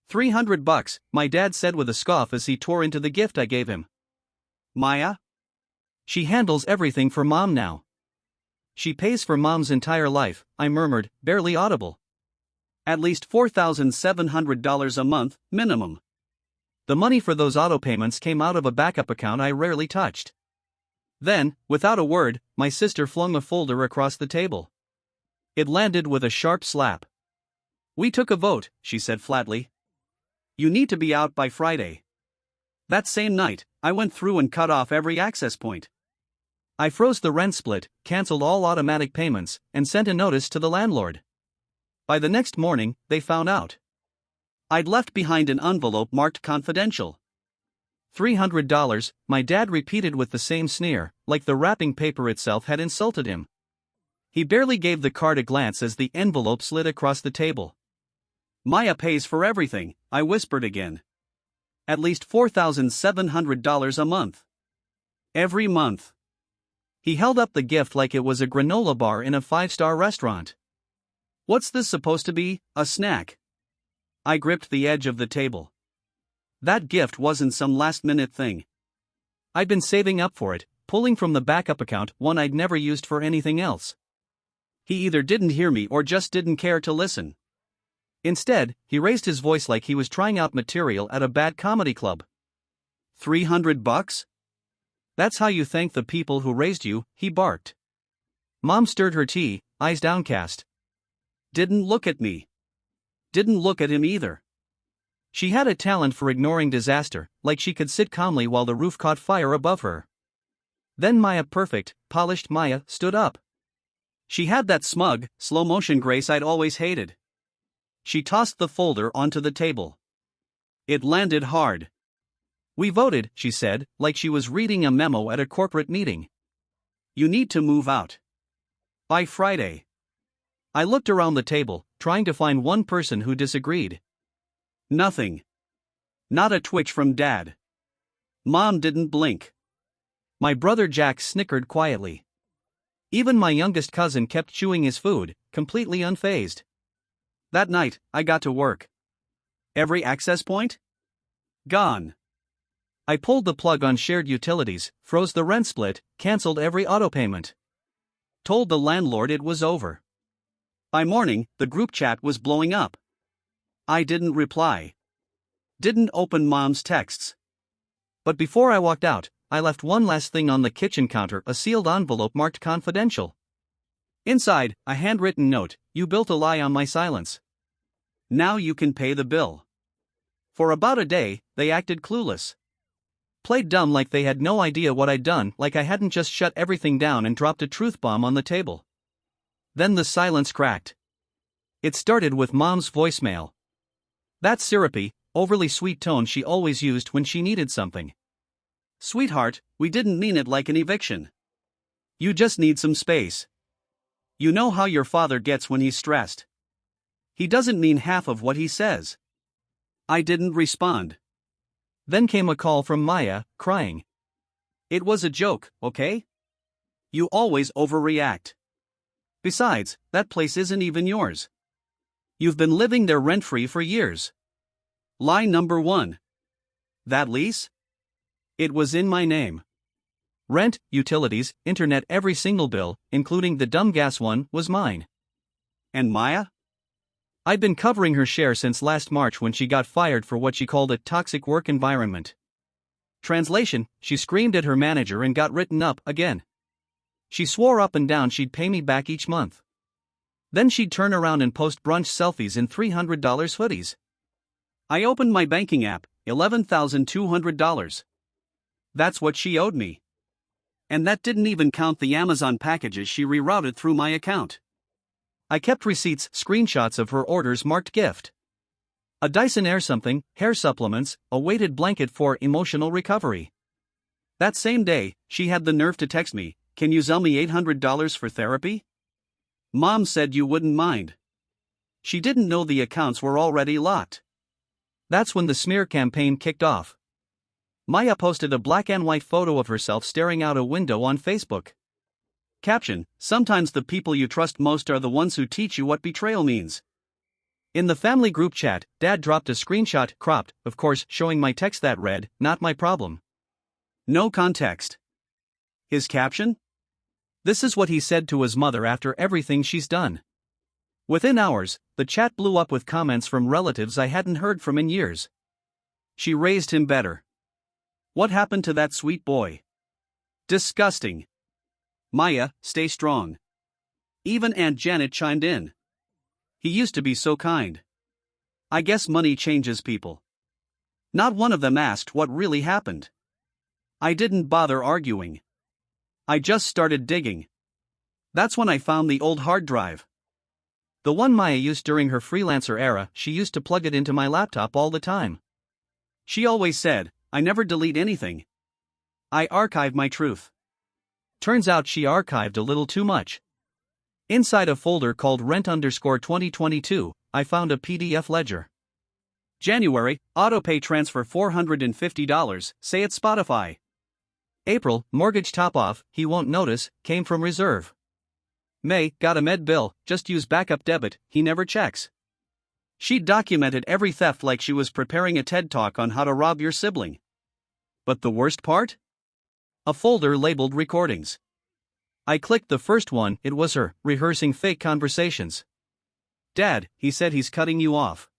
$300, my dad said with a scoff as he tore into the gift I gave him. Maya? She handles everything for Mom now. She pays for Mom's entire life, I murmured, barely audible. At least $4,700 a month, minimum. The money for those auto payments came out of a backup account I rarely touched. Then, without a word, my sister flung a folder across the table. It landed with a sharp slap. We took a vote, she said flatly. You need to be out by Friday. That same night, I went through and cut off every access point. I froze the rent split, cancelled all automatic payments, and sent a notice to the landlord. By the next morning, they found out. I'd left behind an envelope marked confidential. $300, my dad repeated with the same sneer, like the wrapping paper itself had insulted him. He barely gave the card a glance as the envelope slid across the table. Maya pays for everything, I whispered again. At least $4,700 a month. Every month. He held up the gift like it was a granola bar in a five-star restaurant. What's this supposed to be, a snack? I gripped the edge of the table. That gift wasn't some last-minute thing. I'd been saving up for it, pulling from the backup account one I'd never used for anything else. He either didn't hear me or just didn't care to listen. Instead, he raised his voice like he was trying out material at a bad comedy club. $300? That's how you thank the people who raised you, he barked. Mom stirred her tea, eyes downcast. Didn't look at me. Didn't look at him either. She had a talent for ignoring disaster, like she could sit calmly while the roof caught fire above her. Then Maya, perfect, polished Maya, stood up. She had that smug, slow-motion grace I'd always hated. She tossed the folder onto the table. It landed hard. We voted, she said, like she was reading a memo at a corporate meeting. You need to move out. By Friday. I looked around the table, trying to find one person who disagreed. Nothing. Not a twitch from Dad. Mom didn't blink. My brother Jack snickered quietly. Even my youngest cousin kept chewing his food, completely unfazed. That night, I got to work. Every access point? Gone. I pulled the plug on shared utilities, froze the rent split, cancelled every auto payment. Told the landlord it was over. By morning, the group chat was blowing up. I didn't reply. Didn't open Mom's texts. But before I walked out, I left one last thing on the kitchen counter, a sealed envelope marked confidential. Inside, a handwritten note, you built a lie on my silence. Now you can pay the bill. For about a day, they acted clueless. Played dumb like they had no idea what I'd done, like I hadn't just shut everything down and dropped a truth bomb on the table. Then the silence cracked. It started with Mom's voicemail. That syrupy, overly sweet tone she always used when she needed something. Sweetheart, we didn't mean it like an eviction. You just need some space. You know how your father gets when he's stressed. He doesn't mean half of what he says. I didn't respond. Then came a call from Maya, crying. It was a joke, okay? You always overreact. Besides, that place isn't even yours. You've been living there rent-free for years. Lie number 1. That lease? It was in my name. Rent, utilities, internet, every single bill, including the dumb gas one, was mine. And Maya? I'd been covering her share since last March when she got fired for what she called a toxic work environment. Translation, she screamed at her manager and got written up again. She swore up and down she'd pay me back each month. Then she'd turn around and post brunch selfies in $300 hoodies. I opened my banking app, $11,200. That's what she owed me. And that didn't even count the Amazon packages she rerouted through my account. I kept receipts, screenshots of her orders marked gift. A Dyson Air something, hair supplements, a weighted blanket for emotional recovery. That same day, she had the nerve to text me, "Can you sell me $800 for therapy?" Mom said you wouldn't mind. She didn't know the accounts were already locked. That's when the smear campaign kicked off. Maya posted a black and white photo of herself staring out a window on Facebook. Caption, sometimes the people you trust most are the ones who teach you what betrayal means. In the family group chat, Dad dropped a screenshot, cropped, of course, showing my text that read, "Not my problem." No context. His caption? This is what he said to his mother after everything she's done. Within hours, the chat blew up with comments from relatives I hadn't heard from in years. She raised him better. What happened to that sweet boy? Disgusting. Maya, stay strong. Even Aunt Janet chimed in. He used to be so kind. I guess money changes people. Not one of them asked what really happened. I didn't bother arguing. I just started digging. That's when I found the old hard drive. The one Maya used during her freelancer era. She used to plug it into my laptop all the time. She always said, "I never delete anything. I archive my truth." Turns out she archived a little too much. Inside a folder called Rent_2022, I found a PDF ledger. January, autopay transfer $450, say it's Spotify. April, mortgage top-off, he won't notice, came from reserve. May, got a med bill, just use backup debit, he never checks. She documented every theft like she was preparing a TED Talk on how to rob your sibling. But the worst part? A folder labeled recordings. I clicked the first one, it was her, rehearsing fake conversations. "Dad, he said he's cutting you off.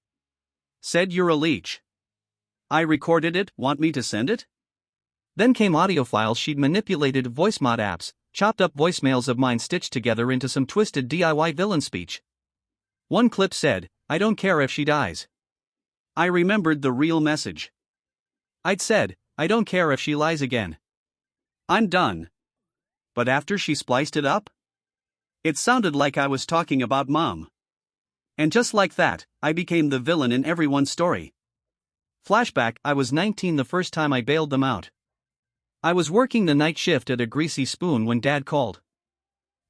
Said you're a leech. I recorded it, want me to send it?" Then came audio files she'd manipulated, voice mod apps, chopped up voicemails of mine stitched together into some twisted DIY villain speech. One clip said, "I don't care if she dies." I remembered the real message. I'd said, "I don't care if she lies again. I'm done." But after she spliced it up, it sounded like I was talking about Mom. And just like that, I became the villain in everyone's story. Flashback, I was 19 the first time I bailed them out. I was working the night shift at a Greasy Spoon when Dad called.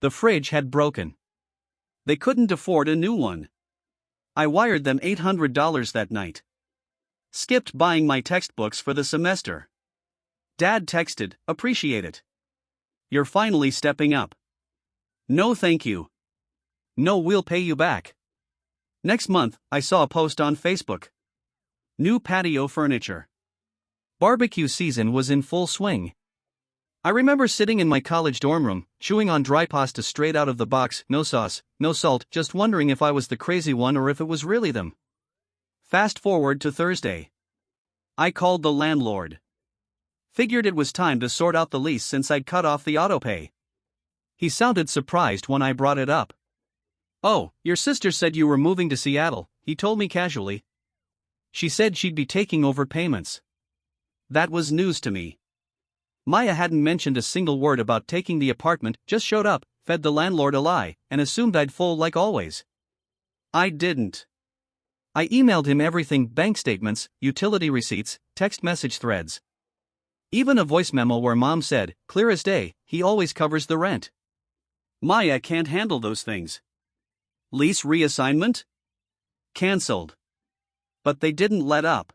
The fridge had broken. They couldn't afford a new one. I wired them $800 that night. Skipped buying my textbooks for the semester. Dad texted, "Appreciate it. You're finally stepping up." No thank you. No, we'll pay you back. Next month, I saw a post on Facebook. New patio furniture. Barbecue season was in full swing. I remember sitting in my college dorm room, chewing on dry pasta straight out of the box, no sauce, no salt, just wondering if I was the crazy one or if it was really them. Fast forward to Thursday. I called the landlord. Figured it was time to sort out the lease since I'd cut off the autopay. He sounded surprised when I brought it up. "Oh, your sister said you were moving to Seattle," he told me casually. "She said she'd be taking over payments." That was news to me. Maya hadn't mentioned a single word about taking the apartment, just showed up, fed the landlord a lie, and assumed I'd fold like always. I didn't. I emailed him everything: bank statements, utility receipts, text message threads. Even a voice memo where Mom said, "Clear as day, he always covers the rent." Maya can't handle those things. Lease reassignment? Cancelled. But they didn't let up.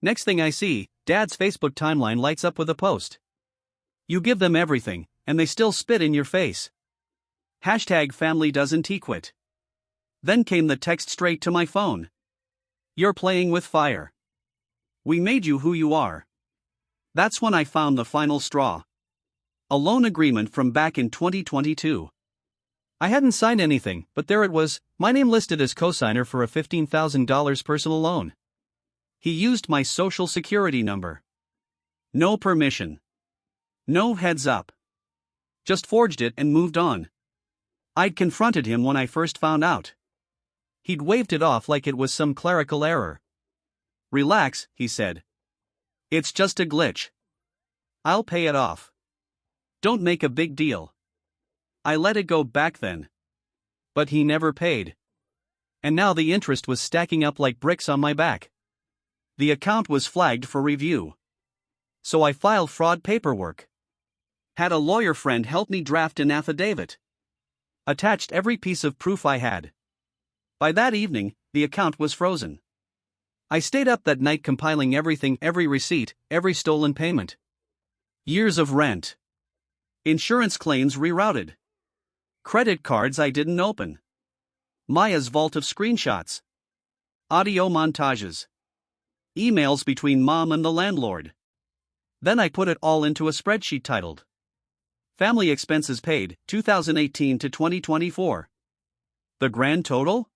Next thing I see, Dad's Facebook timeline lights up with a post. You give them everything, and they still spit in your face. #family doesn't equit. Then came the text straight to my phone. You're playing with fire. We made you who you are. That's when I found the final straw. A loan agreement from back in 2022. I hadn't signed anything, but there it was, my name listed as cosigner for a $15,000 personal loan. He used my social security number. No permission. No heads up. Just forged it and moved on. I'd confronted him when I first found out. He'd waved it off like it was some clerical error. "Relax," he said. "It's just a glitch. I'll pay it off. Don't make a big deal." I let it go back then. But he never paid. And now the interest was stacking up like bricks on my back. The account was flagged for review. So I filed fraud paperwork. Had a lawyer friend help me draft an affidavit. Attached every piece of proof I had. By that evening, the account was frozen. I stayed up that night compiling everything, every receipt, every stolen payment. Years of rent. Insurance claims rerouted. Credit cards I didn't open. Maya's vault of screenshots. Audio montages. Emails between mom and the landlord. Then I put it all into a spreadsheet titled Family Expenses Paid, 2018 to 2024. The grand total?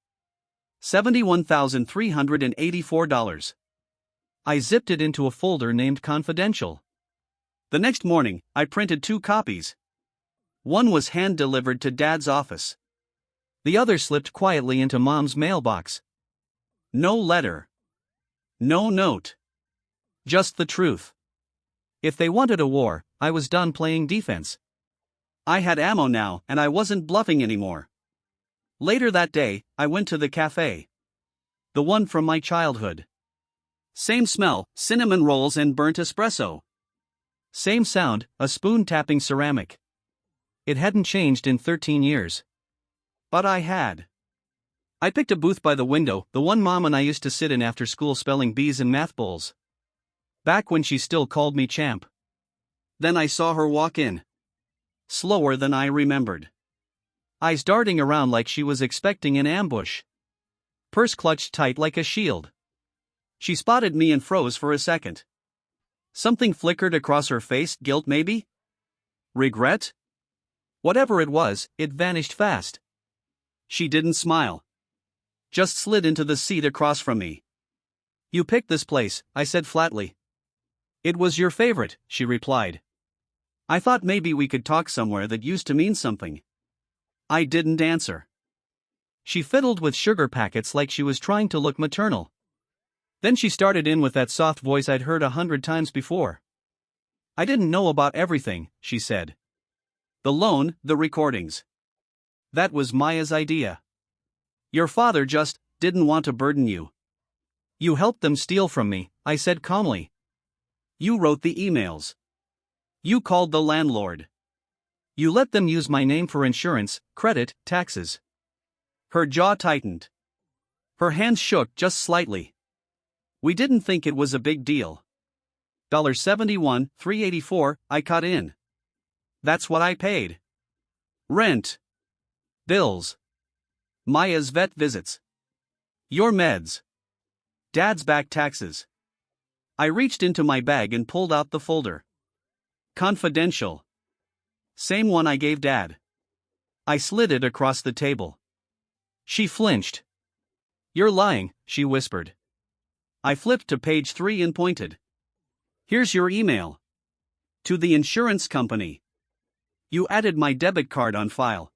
$71,384. I zipped it into a folder named Confidential. The next morning, I printed 2 copies. One was hand-delivered to Dad's office. The other slipped quietly into Mom's mailbox. No letter. No note. Just the truth. If they wanted a war, I was done playing defense. I had ammo now, and I wasn't bluffing anymore. Later that day, I went to the cafe. The one from my childhood. Same smell, cinnamon rolls and burnt espresso. Same sound, a spoon tapping ceramic. It hadn't changed in 13 years. But I had. I picked a booth by the window, the one Mom and I used to sit in after school spelling B's in math bowls. Back when she still called me champ. Then I saw her walk in. Slower than I remembered. Eyes darting around like she was expecting an ambush. Purse clutched tight like a shield. She spotted me and froze for a second. Something flickered across her face, guilt maybe? Regret? Whatever it was, it vanished fast. She didn't smile. Just slid into the seat across from me. You picked this place, I said flatly. It was your favorite, she replied. I thought maybe we could talk somewhere that used to mean something. I didn't answer. She fiddled with sugar packets like she was trying to look maternal. Then she started in with that soft voice I'd heard 100 times before. I didn't know about everything, she said. The loan, the recordings. That was Maya's idea. Your father just didn't want to burden you. You helped them steal from me, I said calmly. You wrote the emails. You called the landlord. You let them use my name for insurance, credit, taxes. Her jaw tightened. Her hands shook just slightly. We didn't think it was a big deal. $71,384, I cut in. That's what I paid. Rent. Bills. Maya's vet visits. Your meds. Dad's back taxes. I reached into my bag and pulled out the folder. Confidential. Same one I gave Dad. I slid it across the table. She flinched. You're lying, she whispered. I flipped to page 3 and pointed. Here's your email. To the insurance company. You added my debit card on file.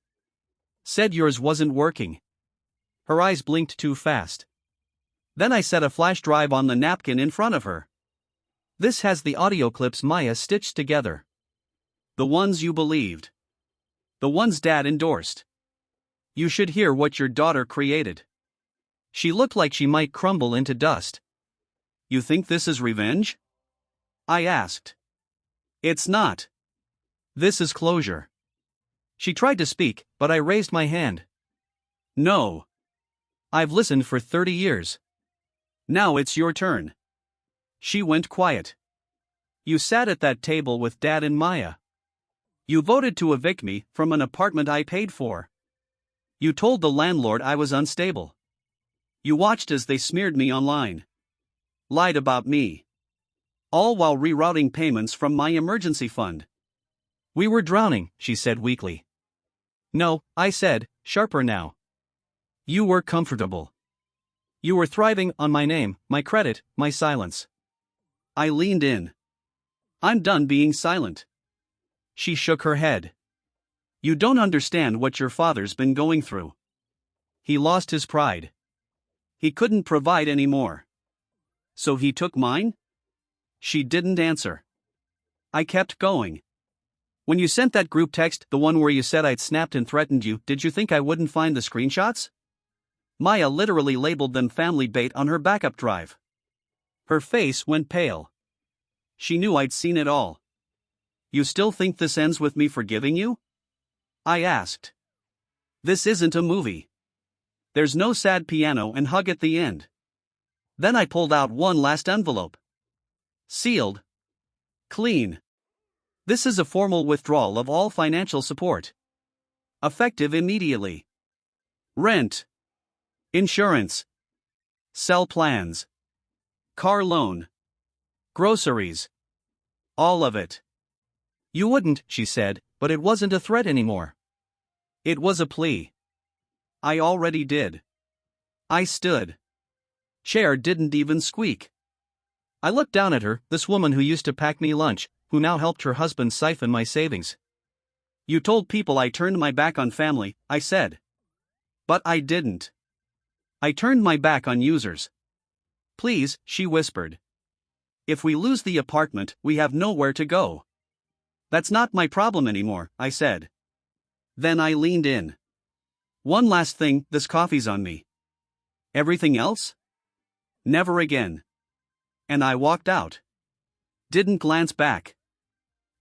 Said yours wasn't working. Her eyes blinked too fast. Then I set a flash drive on the napkin in front of her. This has the audio clips Maya stitched together. The ones you believed. The ones Dad endorsed. You should hear what your daughter created. She looked like she might crumble into dust. You think this is revenge? I asked. It's not. This is closure. She tried to speak, but I raised my hand. No. I've listened for 30 years. Now it's your turn. She went quiet. You sat at that table with Dad and Maya. You voted to evict me from an apartment I paid for. You told the landlord I was unstable. You watched as they smeared me online. Lied about me. All while rerouting payments from my emergency fund. We were drowning, she said weakly. No, I said, sharper now. You were comfortable. You were thriving on my name, my credit, my silence. I leaned in. I'm done being silent. She shook her head. You don't understand what your father's been going through. He lost his pride. He couldn't provide any more. So he took mine? She didn't answer. I kept going. When you sent that group text, the one where you said I'd snapped and threatened you, did you think I wouldn't find the screenshots? Maya literally labeled them family bait on her backup drive. Her face went pale. She knew I'd seen it all. You still think this ends with me forgiving you? I asked. This isn't a movie. There's no sad piano and hug at the end. Then I pulled out one last envelope. Sealed. Clean. This is a formal withdrawal of all financial support. Effective immediately. Rent. Insurance. Sell plans. Car loan. Groceries. All of it. You wouldn't, she said, but it wasn't a threat anymore. It was a plea. I already did. I stood. Chair didn't even squeak. I looked down at her, this woman who used to pack me lunch, who now helped her husband siphon my savings. You told people I turned my back on family, I said. But I didn't. I turned my back on users. Please, she whispered. If we lose the apartment, we have nowhere to go. That's not my problem anymore, I said. Then I leaned in. One last thing, this coffee's on me. Everything else? Never again. And I walked out. Didn't glance back.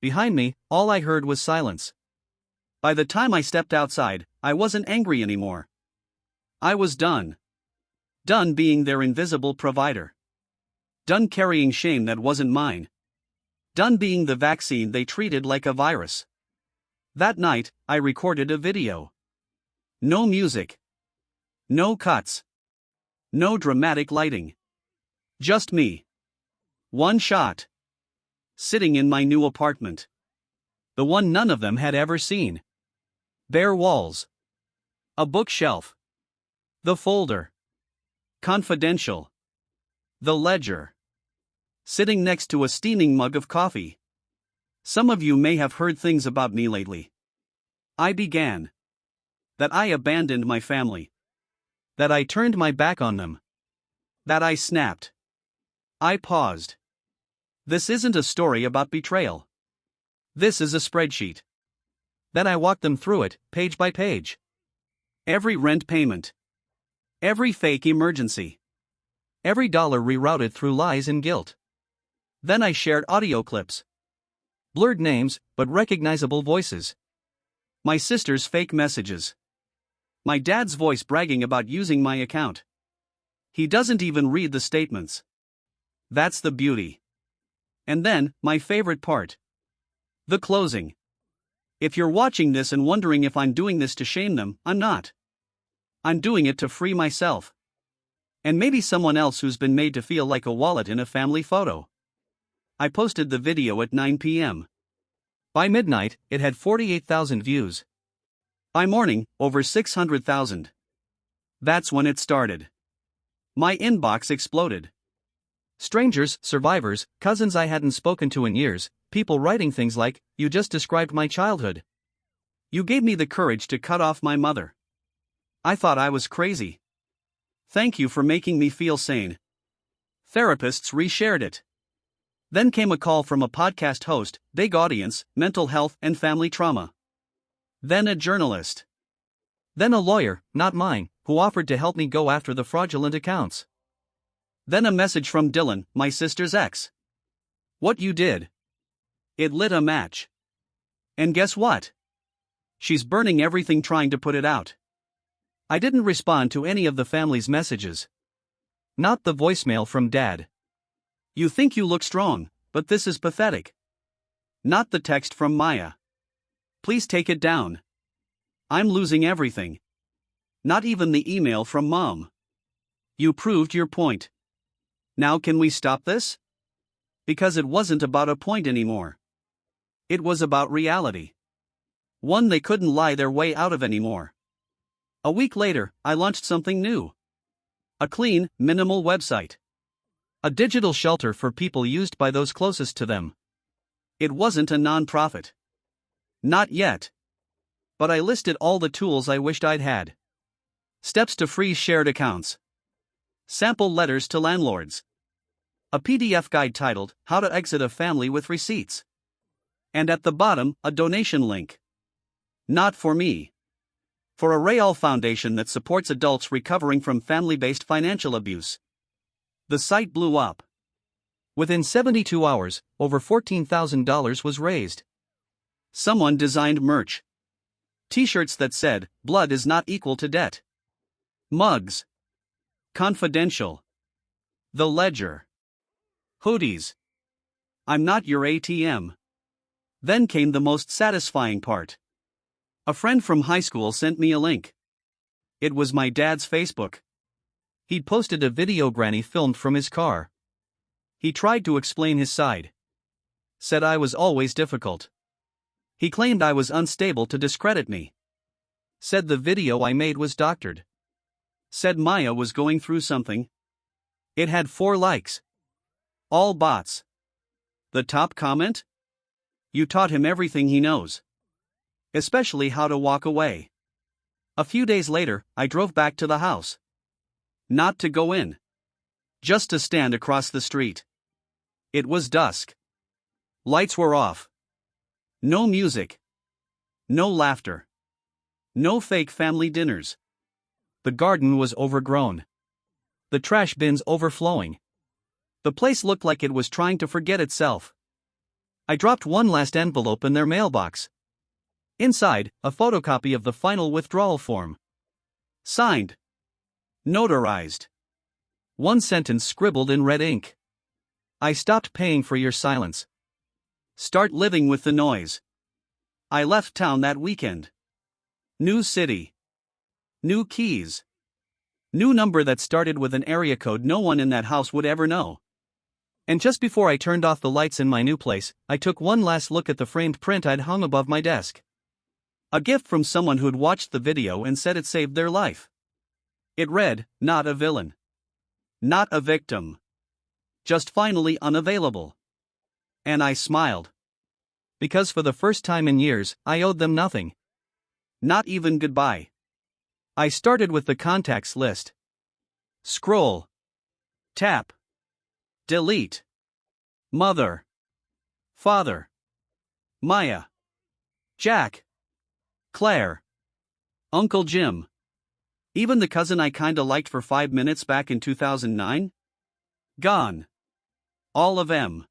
Behind me, all I heard was silence. By the time I stepped outside, I wasn't angry anymore. I was done. Done being their invisible provider. Done carrying shame that wasn't mine. Done being the vaccine they treated like a virus. That night, I recorded a video. No music. No cuts. No dramatic lighting. Just me. One shot. Sitting in my new apartment. The one none of them had ever seen. Bare walls. A bookshelf. The folder. Confidential. The ledger. Sitting next to a steaming mug of coffee. Some of you may have heard things about me lately. I began. That I abandoned my family. That I turned my back on them. That I snapped. I paused. This isn't a story about betrayal. This is a spreadsheet. Then I walked them through it, page by page. Every rent payment. Every fake emergency. Every dollar rerouted through lies and guilt. Then I shared audio clips. Blurred names, but recognizable voices. My sister's fake messages. My dad's voice bragging about using my account. He doesn't even read the statements. That's the beauty. And then, my favorite part. The closing. If you're watching this and wondering if I'm doing this to shame them, I'm not. I'm doing it to free myself. And maybe someone else who's been made to feel like a wallet in a family photo. I posted the video at 9 p.m. By midnight, it had 48,000 views. By morning, over 600,000. That's when it started. My inbox exploded. Strangers, survivors, cousins I hadn't spoken to in years, people writing things like, "You just described my childhood. You gave me the courage to cut off my mother. I thought I was crazy. Thank you for making me feel sane." Therapists reshared it. Then came a call from a podcast host, big audience, mental health and family trauma. Then a journalist. Then a lawyer, not mine, who offered to help me go after the fraudulent accounts. Then a message from Dylan, my sister's ex. What you did. It lit a match. And guess what? She's burning everything trying to put it out. I didn't respond to any of the family's messages. Not the voicemail from Dad. You think you look strong, but this is pathetic. Not the text from Maya. Please take it down. I'm losing everything. Not even the email from Mom. You proved your point. Now can we stop this? Because it wasn't about a point anymore. It was about reality. One they couldn't lie their way out of anymore. A week later, I launched something new. A clean, minimal website. A digital shelter for people used by those closest to them. It wasn't a non-profit. Not yet. But I listed all the tools I wished I'd had. Steps to freeze shared accounts. Sample letters to landlords. A PDF guide titled, How to Exit a Family with Receipts. And at the bottom, a donation link. Not for me. For a Rayal Foundation that supports adults recovering from family-based financial abuse. The site blew up. Within 72 hours, over $14,000 was raised. Someone designed merch. T-shirts that said, blood is not equal to debt. Mugs. Confidential. The ledger. Hoodies. I'm not your ATM. Then came the most satisfying part. A friend from high school sent me a link. It was my dad's Facebook. He'd posted a video Granny filmed from his car. He tried to explain his side. Said I was always difficult. He claimed I was unstable to discredit me. Said the video I made was doctored. Said Maya was going through something. It had 4 likes. All bots. The top comment? You taught him everything he knows. Especially how to walk away. A few days later, I drove back to the house. Not to go in. Just to stand across the street. It was dusk. Lights were off. No music. No laughter. No fake family dinners. The garden was overgrown. The trash bins overflowing. The place looked like it was trying to forget itself. I dropped one last envelope in their mailbox. Inside, a photocopy of the final withdrawal form. Signed. Notarized. One sentence scribbled in red ink. I stopped paying for your silence. Start living with the noise. I left town that weekend. New city. New keys. New number that started with an area code no one in that house would ever know. And just before I turned off the lights in my new place, I took one last look at the framed print I'd hung above my desk. A gift from someone who'd watched the video and said it saved their life. It read, "Not a villain. Not a victim. Just finally unavailable." And I smiled. Because for the first time in years, I owed them nothing. Not even goodbye. I started with the contacts list. Scroll. Tap. Delete. Mother. Father. Maya. Jack. Claire. Uncle Jim. Even the cousin I kinda liked for 5 minutes back in 2009? Gone. All of them.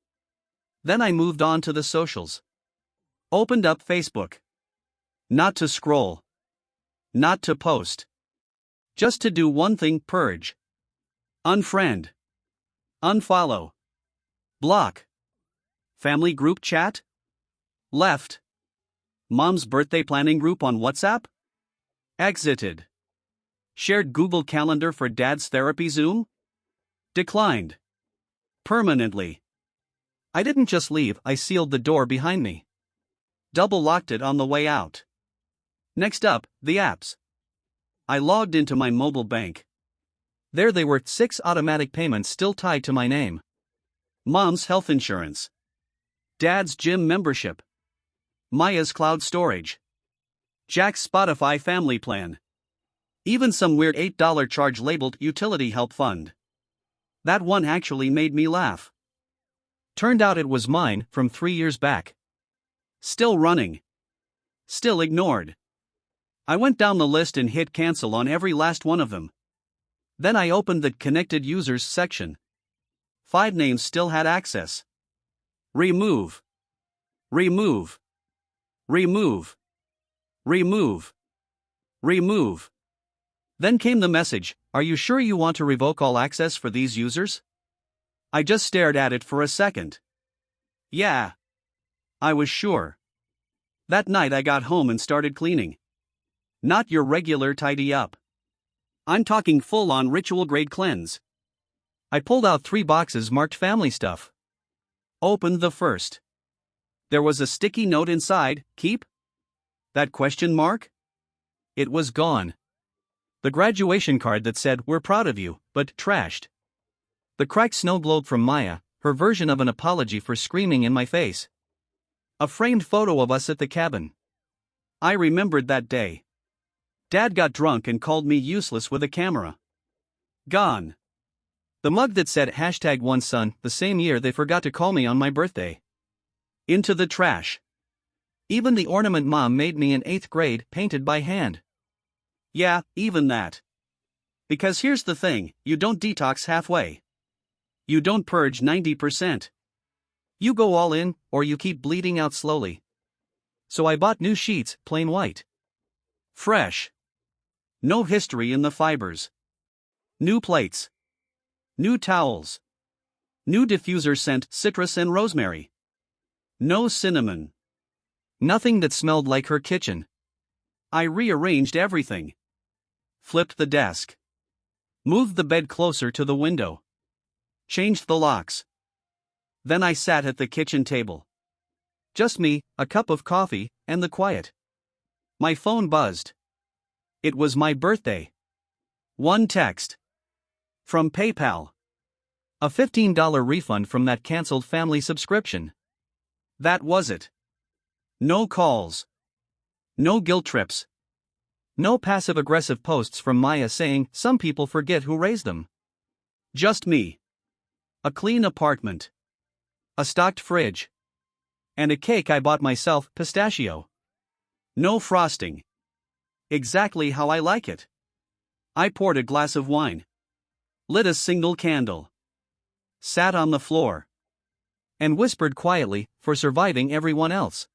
Then I moved on to the socials. Opened up Facebook. Not to scroll. Not to post. Just to do one thing: purge. Unfriend. Unfollow. Block. Family group chat? Left. Mom's birthday planning group on WhatsApp? Exited. Shared Google Calendar for Dad's therapy Zoom? Declined. Permanently. I didn't just leave, I sealed the door behind me. Double locked it on the way out. Next up, the apps. I logged into my mobile bank. There they were, 6 automatic payments still tied to my name. Mom's health insurance. Dad's gym membership. Maya's cloud storage. Jack's Spotify family plan. Even some weird $8 charge labeled utility help fund. That one actually made me laugh. Turned out it was mine from 3 years back. Still running. Still ignored. I went down the list and hit cancel on every last one of them. Then I opened the connected users section. 5 names still had access. Remove. Remove. Remove. Remove. Remove. Then came the message, "Are you sure you want to revoke all access for these users?" I just stared at it for a second. Yeah. I was sure. That night I got home and started cleaning. Not your regular tidy up. I'm talking full-on ritual-grade cleanse. I pulled out 3 boxes marked family stuff. Opened the first. There was a sticky note inside, "Keep?" That question mark? It was gone. The graduation card that said, "We're proud of you," but trashed. The cracked snow globe from Maya, her version of an apology for screaming in my face. A framed photo of us at the cabin. I remembered that day. Dad got drunk and called me useless with a camera. Gone. The mug that said #OneSon the same year they forgot to call me on my birthday. Into the trash. Even the ornament Mom made me in 8th grade, painted by hand. Yeah, even that. Because here's the thing, you don't detox halfway. You don't purge 90%. You go all in, or you keep bleeding out slowly. So I bought new sheets, plain white. Fresh. No history in the fibers. New plates. New towels. New diffuser scent, citrus and rosemary. No cinnamon. Nothing that smelled like her kitchen. I rearranged everything. Flipped the desk. Moved the bed closer to the window. Changed the locks. Then I sat at the kitchen table. Just me, a cup of coffee, and the quiet. My phone buzzed. It was my birthday. One text. From PayPal. A $15 refund from that cancelled family subscription. That was it. No calls. No guilt trips. No passive-aggressive posts from Maya saying some people forget who raised them. Just me. A clean apartment. A stocked fridge. And a cake I bought myself, pistachio. No frosting. Exactly how I like it. I poured a glass of wine. Lit a single candle. Sat on the floor. And whispered quietly, for surviving everyone else.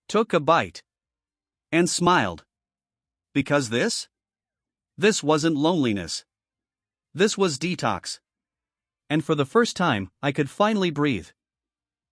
Took a bite. And smiled. Because this wasn't loneliness. This was detox. And for the first time, I could finally breathe.